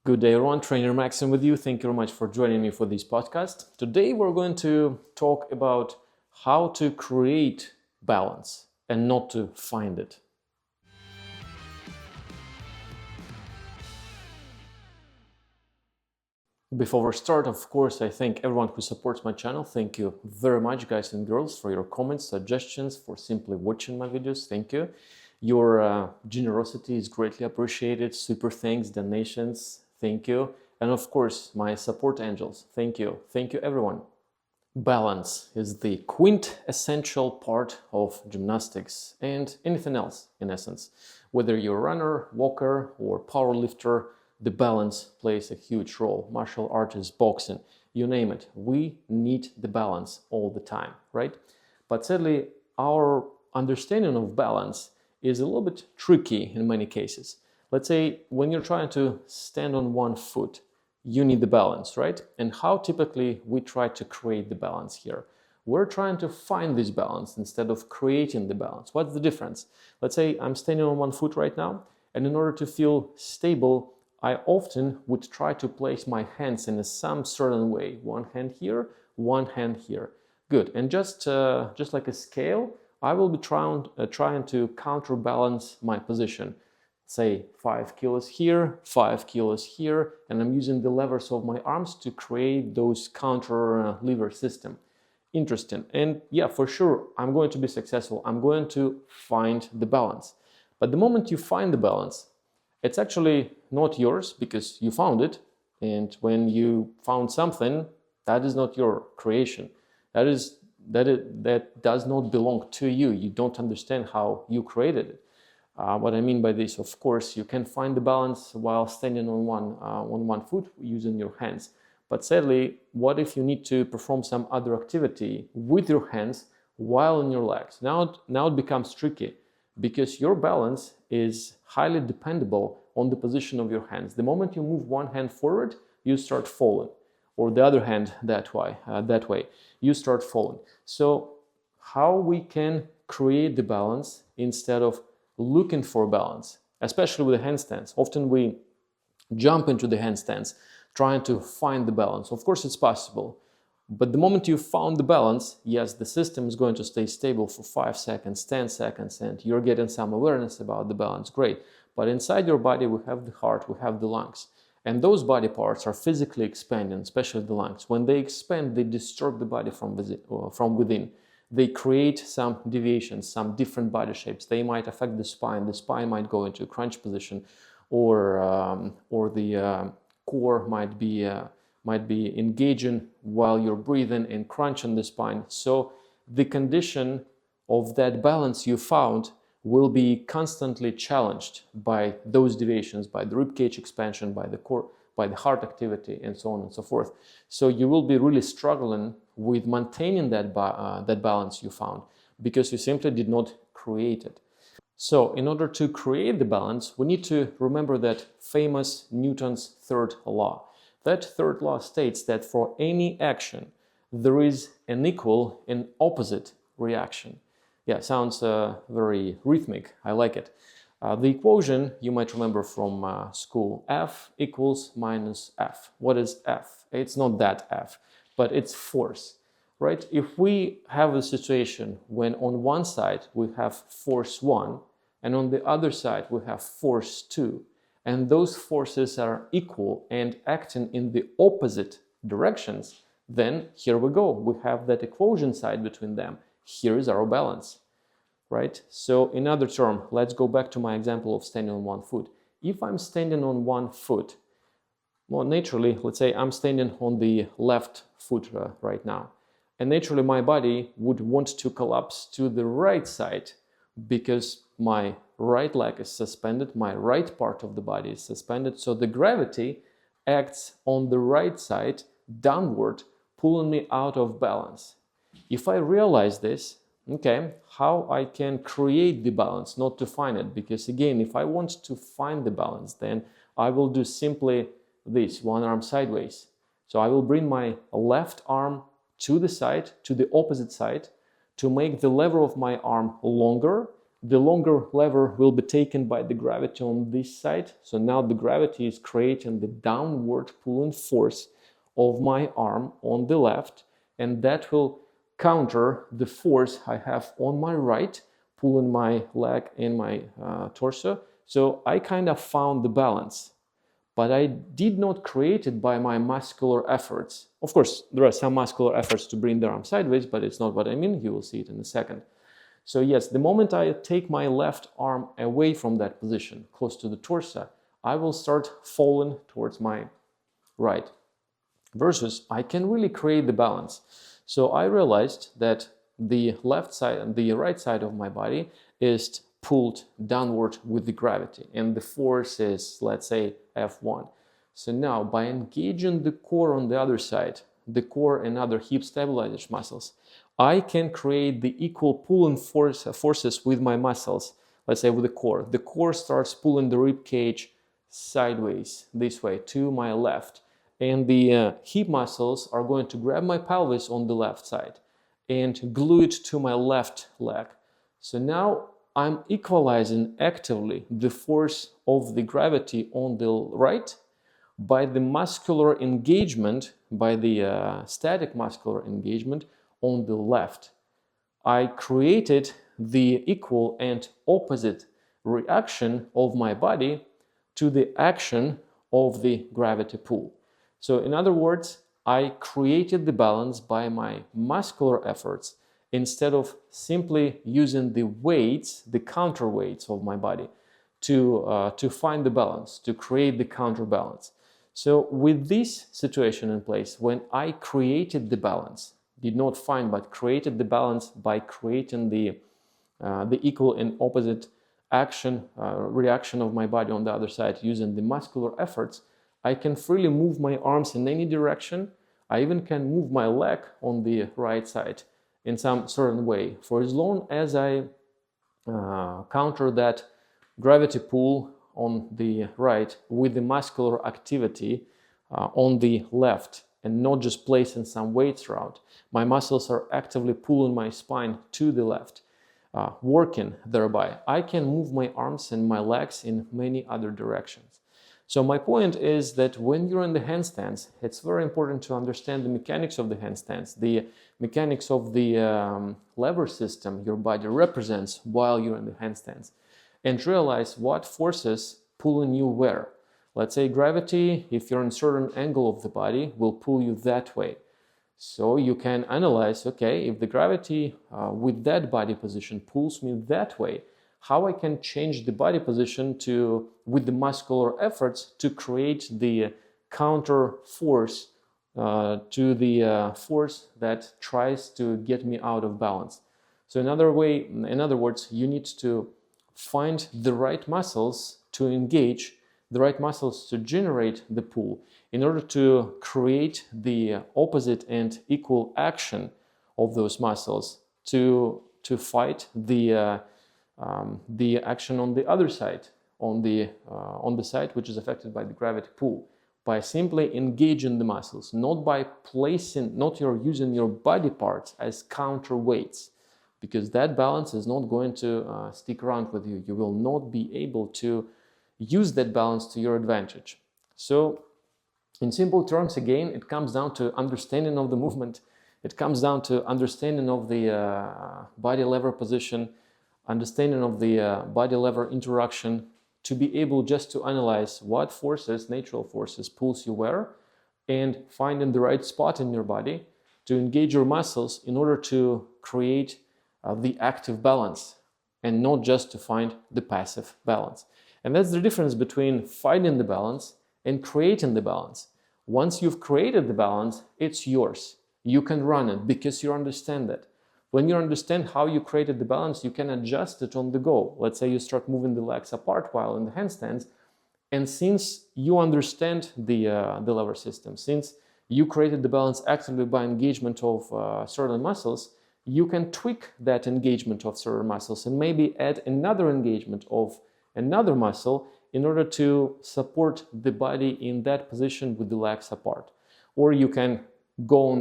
Good day everyone, Trainer Maxim with you. Thank you very much for joining me for this podcast. Today we're going to talk about how to create balance and not to find it. Before we start, of course, I thank everyone who supports my channel. Thank you very much, guys and girls, for your comments, suggestions, for simply watching my videos. Thank you. Your generosity is greatly appreciated. Super thanks, donations. Thank you. And of course, my support angels. Thank you. Thank you, everyone. Balance is the quintessential part of gymnastics and anything else, in essence. Whether you're a runner, walker, or power lifter, the balance plays a huge role. Martial arts, boxing, you name it. We need the balance all the time, right? But sadly, our understanding of balance is a little bit tricky in many cases. Let's say when you're trying to stand on one foot, you need the balance, right? And how typically we try to create the balance here? We're trying to find this balance instead of creating the balance. What's the difference? Let's say I'm standing on one foot right now, and in order to feel stable, I often would try to place my hands in some certain way. One hand here, one hand here. Good. And just like a scale, I will be trying to counterbalance my position. Say 5 kilos here, 5 kilos here, and I'm using the levers of my arms to create those counter lever system. Interesting. And yeah, for sure, I'm going to be successful. I'm going to find the balance. But the moment you find the balance, it's actually not yours because you found it. And when you found something, that is not your creation. That does not belong to you. You don't understand how you created it. What I mean by this, of course, you can find the balance while standing on one foot using your hands. But sadly, what if you need to perform some other activity with your hands while on your legs? Now it becomes tricky because your balance is highly dependable on the position of your hands. The moment you move one hand forward, you start falling, or the other hand that way, you start falling. So how we can create the balance instead of looking for balance, especially with the handstands. Often we jump into the handstands trying to find the balance. Of course, it's possible. But the moment you found the balance, yes, the system is going to stay stable for 5 seconds, 10 seconds, and you're getting some awareness about the balance. Great. But inside your body, we have the heart, we have the lungs. And those body parts are physically expanding, especially the lungs. When they expand, they disturb the body from within. They create some deviations, some different body shapes. They might affect the spine. The spine might go into a crunch position, or the core might be engaging while you're breathing and crunching the spine. So the condition of that balance you found will be constantly challenged by those deviations, by the ribcage expansion, by the core, by the heart activity, and so on and so forth. So you will be really struggling with maintaining that balance you found because you simply did not create it. So in order to create the balance, we need to remember that famous Newton's third law. That third law states that for any action, there is an equal and opposite reaction. Yeah, sounds very rhythmic. I like it. The equation you might remember from school, F equals minus F. What is F? It's not that F, but it's force, right? If we have a situation when on one side we have force 1 and on the other side we have force 2, and those forces are equal and acting in the opposite directions, then here we go. We have that equation side between them. Here is our balance. Right? So in other terms, let's go back to my example of standing on one foot. If I'm standing on one foot, well, naturally, let's say I'm standing on the left foot right now. And naturally, my body would want to collapse to the right side because my right leg is suspended, my right part of the body is suspended. So the gravity acts on the right side downward, pulling me out of balance. If I realize this, okay, how I can create the balance, not to find it, because again, if I want to find the balance, then I will do simply this, one arm sideways. So I will bring my left arm to the side, to the opposite side, to make the lever of my arm longer, the longer lever will be taken by the gravity on this side. So now the gravity is creating the downward pulling force of my arm on the left, and that will counter the force I have on my right, pulling my leg and my torso. So I kind of found the balance, but I did not create it by my muscular efforts. Of course, there are some muscular efforts to bring the arm sideways, but it's not what I mean. You will see it in a second. So yes, the moment I take my left arm away from that position, close to the torso, I will start falling towards my right. Versus, I can really create the balance. So I realized that the left side and the right side of my body is pulled downward with the gravity, and the force is, let's say, F1. So now, by engaging the core on the other side, the core and other hip stabilizers muscles, I can create the equal pulling forces with my muscles, let's say with the core. The core starts pulling the rib cage sideways, this way, to my left. And the hip muscles are going to grab my pelvis on the left side and glue it to my left leg. So now I'm equalizing actively the force of the gravity on the right by the muscular engagement, by the static muscular engagement on the left. I created the equal and opposite reaction of my body to the action of the gravity pull. So in other words, I created the balance by my muscular efforts instead of simply using the weights, the counterweights of my body to find the balance, to create the counterbalance. So with this situation in place, when I created the balance, did not find but created the balance by creating the equal and opposite action, reaction of my body on the other side using the muscular efforts, I can freely move my arms in any direction. I even can move my leg on the right side in some certain way. For as long as I counter that gravity pull on the right with the muscular activity on the left and not just placing some weights around, my muscles are actively pulling my spine to the left, working thereby. I can move my arms and my legs in many other directions. So my point is that when you're in the handstands, it's very important to understand the mechanics of the handstands, the mechanics of the lever system your body represents while you're in the handstands, and realize what forces pulling you where. Let's say gravity, if you're in a certain angle of the body, will pull you that way. So you can analyze, okay, if the gravity with that body position pulls me that way, how I can change the body position with the muscular efforts to create the counter force to the force that tries to get me out of balance. So in other words, you need to find the right muscles to engage, the right muscles to generate the pull in order to create the opposite and equal action of those muscles to fight the action on the other side, on the side which is affected by the gravity pull, by simply engaging the muscles, not by using your body parts as counterweights, because that balance is not going to stick around with you. You will not be able to use that balance to your advantage. So in simple terms, again, it comes down to understanding of the movement. It comes down to understanding of the body lever position, understanding of the body lever interaction, to be able just to analyze what forces, natural forces, pulls you where, and finding the right spot in your body to engage your muscles in order to create the active balance and not just to find the passive balance. And that's the difference between finding the balance and creating the balance. Once you've created the balance, it's yours. You can run it because you understand it. When you understand how you created the balance, you can adjust it on the go. Let's say you start moving the legs apart while in the handstands, and since you understand the lever system, since you created the balance actively by engagement of certain muscles, you can tweak that engagement of certain muscles and maybe add another engagement of another muscle in order to support the body in that position with the legs apart. Or you can go on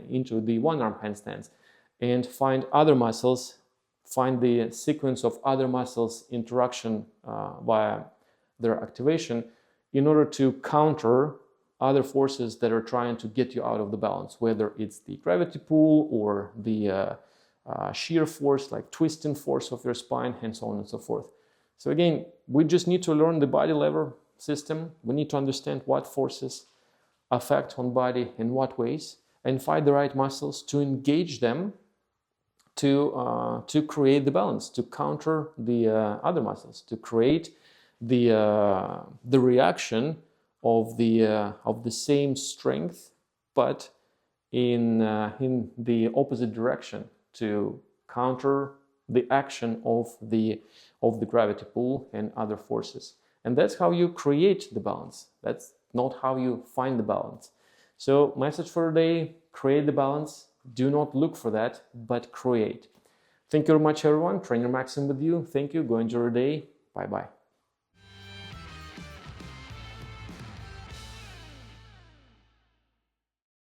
into the one arm handstands and find other muscles find the sequence of other muscles interaction via their activation in order to counter other forces that are trying to get you out of the balance, whether it's the gravity pull or the shear force, like twisting force of your spine, and so on and so forth. So again, we just need to learn the body lever system. We need to understand what forces affect on body in what ways, and find the right muscles to engage them to create the balance, to counter the other muscles, to create the reaction of the same strength, but in the opposite direction, to counter the action of the gravity pull and other forces. And that's how you create the balance. That's not how you find the balance. So message for today: create the balance. Do not look for that, but create. Thank you very much, everyone. Trainer Maxim with you. Thank you. Go enjoy your day. Bye-bye.